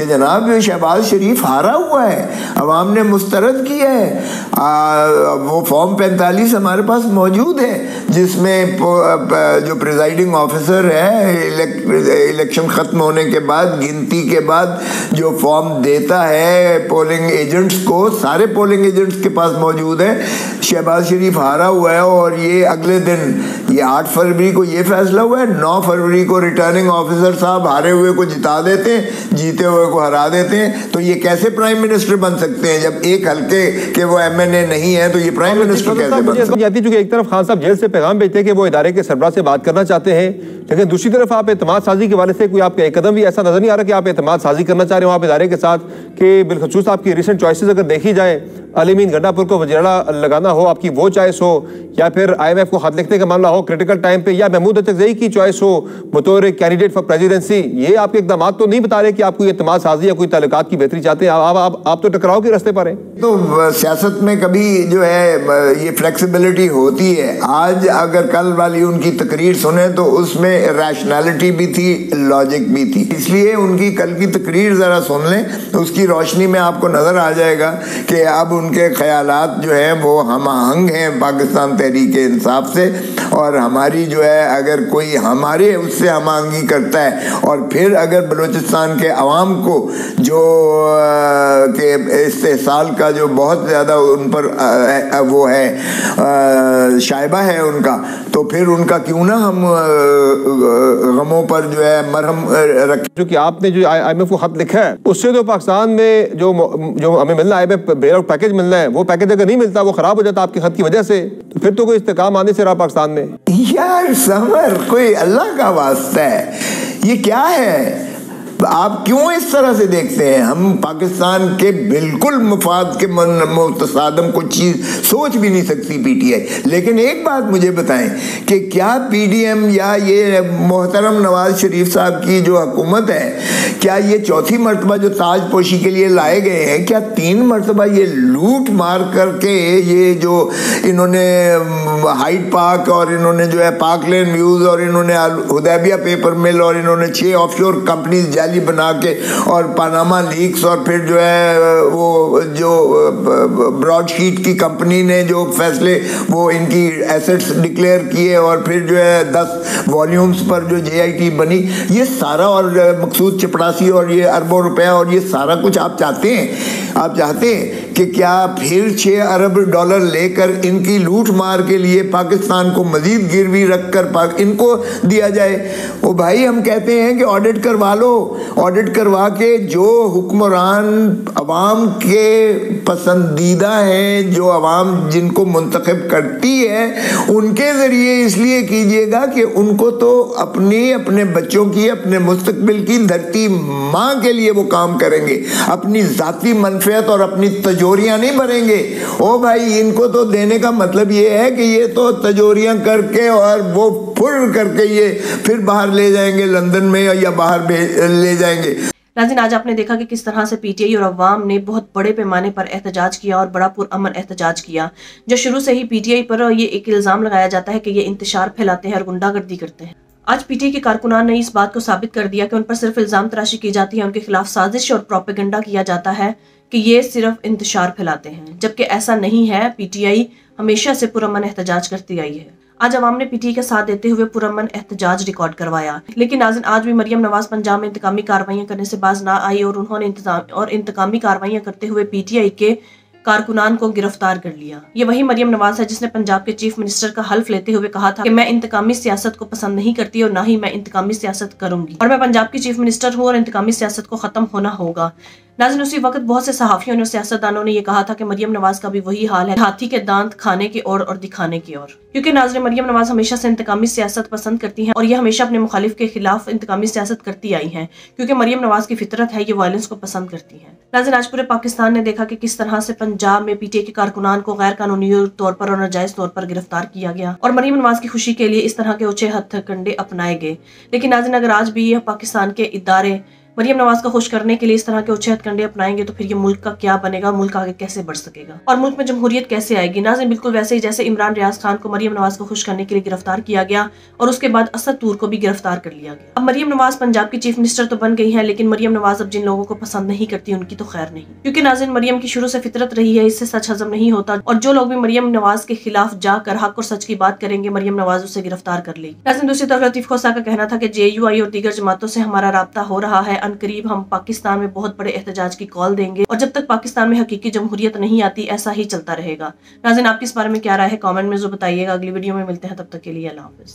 کہ جناب شہباز شریف ہارا ہوا ہے, عوام نے مسترد کیا ہے. وہ فارم 45 ہمارے پاس موجود ہے جس میں جو پریزائڈنگ آفیسر ہے الیکشن ختم ہونے کے بعد گنتی کے بعد جو فارم دیتا ہے پولنگ ایجنٹس کو, سارے پولنگ ایجنٹس کے پاس موجود ہے. شہباز شریف ہارا ہوا ہے اور یہ اگلے دن یہ 8 فروری کو یہ فیصلہ ہوا ہے, 9 فروری کو ریٹرننگ آفیسر صاحب ہارے ہوئے کو جتا دیتے ہیں, جیتے ہوئے کو ہرا دیتے ہیں. تو یہ کیسے پرائم منسٹر بن سکتے ہیں جب ایک حلقے کے وہ ایم این اے نہیں ہے, تو یہ پرائم منسٹر کیسے بن سکتے ہیں؟ چونکہ ایک طرف خان صاحب جیل سے پیغام بھیجتے ہیں کہ وہ ادارے کے سربراہ سے بات کرنا چاہتے ہیں, لیکن دوسری طرف آپ اعتماد سازی کے حوالے سے کوئی آپ کا ایک قدم بھی ایسا نظر نہیں آ رہا کہ آپ اعتماد سازی کرنا چاہ رہے ہو آپ ادارے کے ساتھ, کہ بالخصوص آپ کی ریسنٹ چوائسز اگر دیکھی جائے, عالمین گنڈا پور کو وزیرا لگانا ہو آپ کی وہ چوائس ہو, یا پھر آئی ایم ایف کو خط لکھنے کا معاملہ ہو کرٹیکل ٹائم پہ, یا محمود اچکزئی کی چوائس ہو بطور کینڈیڈیٹ فار پریزیڈنسی, یہ آپ کے اقدامات تو نہیں بتا رہے کہ آپ کوئی اعتماد سازی یا کوئی تعلقات کی بہتری چاہتے ہیں. آپ تو ٹکراؤ کے راستے پر ہیں. تو سیاست میں کبھی جو ہے یہ فلیکسیبلٹی ہوتی ہے. آج اگر کل والی ان کی تقریر سنیں تو اس میں ریشنالٹی بھی تھی, لاجک بھی تھی, اس لیے ان کی کل کی تقریر ذرا سن لیں, اس کی روشنی میں آپ کو نظر آ جائے گا کہ اب ان کے خیالات جو ہیں وہ ہم آہنگ ہیں پاکستان تحریک انصاف سے, اور ہماری جو ہے اگر کوئی ہمارے اس سے ہم آہنگی کرتا ہے, اور پھر اگر بلوچستان کے عوام کو جو کہ استحصال کا جو بہت زیادہ ان پر وہ ہے شائبہ ہے ان کا, تو پھر ان کا کیوں نہ ہم غموں پر جو ہے مرہم رکھیں. جو کہ آپ نے جو آئی ایم ایف کو خط لکھا ہے اس سے تو پاکستان میں جو ہمیں ملنا ہے بیل آؤٹ پیکج ملنا ہے, وہ پیکج اگر نہیں ملتا وہ خراب ہو جاتا آپ کے خط کی وجہ سے, تو پھر تو کوئی استحکام آنے سے رہا پاکستان میں. یار سمر, کوئی اللہ کا واسطہ ہے, یہ کیا ہے؟ آپ کیوں اس طرح سے دیکھتے ہیں؟ ہم پاکستان کے بالکل مفاد کے متصادم کوئی چیز سوچ بھی نہیں سکتی پی ٹی آئی. لیکن ایک بات مجھے بتائیں کہ کیا پی ڈی ایم یا یہ محترم نواز شریف صاحب کی جو حکومت ہے, کیا یہ چوتھی مرتبہ جو تاج پوشی کے لیے لائے گئے ہیں, کیا 3 مرتبہ یہ لوٹ مار کر کے یہ جو انہوں نے ہائیڈ پارک اور انہوں نے جو ہے پارک لین ویوز اور انہوں نے حدیبیہ پیپر مل اور انہوں نے 6 آف شور کمپنیز جعلی بنا کے اور پاناما لیکس اور پھر جو ہے وہ جو براڈ شیٹ کی کمپنی نے جو فیصلے وہ ان کی ایسٹس ڈکلیئر کیے, اور پھر جو ہے 10 والیومز پر جو جے آئی ٹی بنی, یہ سارا, اور مقصود چپڑاسی اور یہ اربوں روپے اور یہ سارا کچھ آپ چاہتے ہیں کہ کیا پھر 6 ارب ڈالر لے کر ان کی لوٹ مار کے لیے پاکستان کو مزید گروی رکھ کر ان کو دیا جائے؟ وہ بھائی ہم کہتے ہیں کہ آڈٹ کروا لو, آڈٹ کروا کے جو حکمران عوام کے پسندیدہ ہیں, جو عوام جن کو منتخب کرتی ہے, ان کے ذریعے اس لیے کیجئے گا کہ ان کو تو اپنے بچوں کی, اپنے مستقبل کی دھرتی ماں کے لیے وہ کام کریں گے, اپنی ذاتی منفعت اور اپنی تجوریاں نہیں بھریں گے. او بھائی ان کو تو دینے کا مطلب یہ ہے کہ یہ تو تجوریاں کر کے اور وہ پھر کر کے یہ پھر باہر لے جائیں گے لندن میں یا باہر لے جائیں گے. ناظرین, آج آپ نے دیکھا کہ کس طرح سے پی ٹی آئی اور عوام نے بہت بڑے پیمانے پر احتجاج کیا اور بڑا پرامن احتجاج کیا, جو شروع سے ہی پی ٹی آئی پر یہ ایک الزام لگایا جاتا ہے کہ یہ انتشار پھیلاتے ہیں اور غنڈہ گردی کرتے ہیں. آج پی ٹی آئی کے کارکنان نے اس بات کو ثابت کر دیا کہ ان پر صرف الزام تراشی کی جاتی ہے, ان کے خلاف سازش اور پروپیگنڈا کیا جاتا ہے کہ یہ صرف انتشار پھیلاتے ہیں, جبکہ ایسا نہیں ہے. پی ٹی آئی ہمیشہ سے پرامن احتجاج کرتی آئی ہے. آج عوام نے پی ٹی آئی کا ساتھ دیتے ہوئے پرامن احتجاج ریکارڈ کروایا, لیکن ناظرین آج بھی مریم نواز پنجاب میں انتقامی کارروائیاں کرنے سے باز نہ آئی, اور انہوں نے انتقامی کارروائیاں کرتے ہوئے پی ٹی آئی کے کارکنان کو گرفتار کر لیا. یہ وہی مریم نواز ہے جس نے پنجاب کے چیف منسٹر کا حلف لیتے ہوئے کہا تھا کہ میں انتقامی سیاست کو پسند نہیں کرتی اور نہ ہی میں انتقامی سیاست کروں گی, اور میں پنجاب کی چیف منسٹر ہوں اور انتقامی سیاست کو ختم ہونا ہوگا. ناظرین اسی وقت بہت سے صحافیوں اور سیاستدانوں نے یہ کہا تھا کہ مریم نواز کا بھی وہی حال ہے, ہاتھی کے دانت کھانے کے اور دکھانے کے اور. کیونکہ ناظرین مریم نواز ہمیشہ سے انتقامی سیاست پسند کرتی ہیں اور یہ ہمیشہ اپنے مخالف کے خلاف انتقامی سیاست کرتی آئی ہیں, کیونکہ مریم نواز کی فطرت ہے, یہ وائلنس کو پسند کرتی ہیں. ناظرین آج پورے پاکستان نے دیکھا کہ کس طرح سے پنجاب میں پی ٹی آئی کے کارکنان کو غیر قانونی طور پر اور ناجائز طور پر گرفتار کیا گیا, اور مریم نواز کی خوشی کے لیے اس طرح کے اونچے ہتھ کنڈے اپنائے گئے. لیکن ناظرین اگر آج بھی یہ پاکستان کے ادارے مریم نواز کو خوش کرنے کے لیے اس طرح کے اچھے ہتھ کنڈے اپنائیں گے تو پھر یہ ملک کا کیا بنے گا، ملک آگے کیسے بڑھ سکے گا اور ملک میں جمہوریت کیسے آئے گی؟ ناظرین، بالکل ویسے ہی جیسے عمران ریاض خان کو مریم نواز کو خوش کرنے کے لیے گرفتار کیا گیا اور اس کے بعد اسد طور کو بھی گرفتار کر لیا گیا۔ اب مریم نواز پنجاب کی چیف منسٹر تو بن گئی ہیں، لیکن مریم نواز اب جن لوگوں کو پسند نہیں کرتی ان کی تو خیر نہیں، کیونکہ ناظرین مریم کی شروع سے فطرت رہی ہے، اس سے سچ ہضم نہیں ہوتا اور جو لوگ بھی مریم نواز کے خلاف جا کر حق اور سچ کی بات کریں گے مریم نواز اسے گرفتار کر لے گی۔ ناظرین، دوسری طرف لطیف کھوسہ کا کہنا تھا کہ JUI اور دیگر جماعتوں سے ہمارا رابطہ ہو رہا ہے، ان قریب ہم پاکستان میں بہت بڑے احتجاج کی کال دیں گے اور جب تک پاکستان میں حقیقی جمہوریت نہیں آتی ایسا ہی چلتا رہے گا۔ ناظرین، آپ کی اس بارے میں کیا رائے ہے؟ کامنٹ میں ضرور بتائیے گا۔ اگلی ویڈیو میں ملتے ہیں، تب تک کے لیے اللہ حافظ۔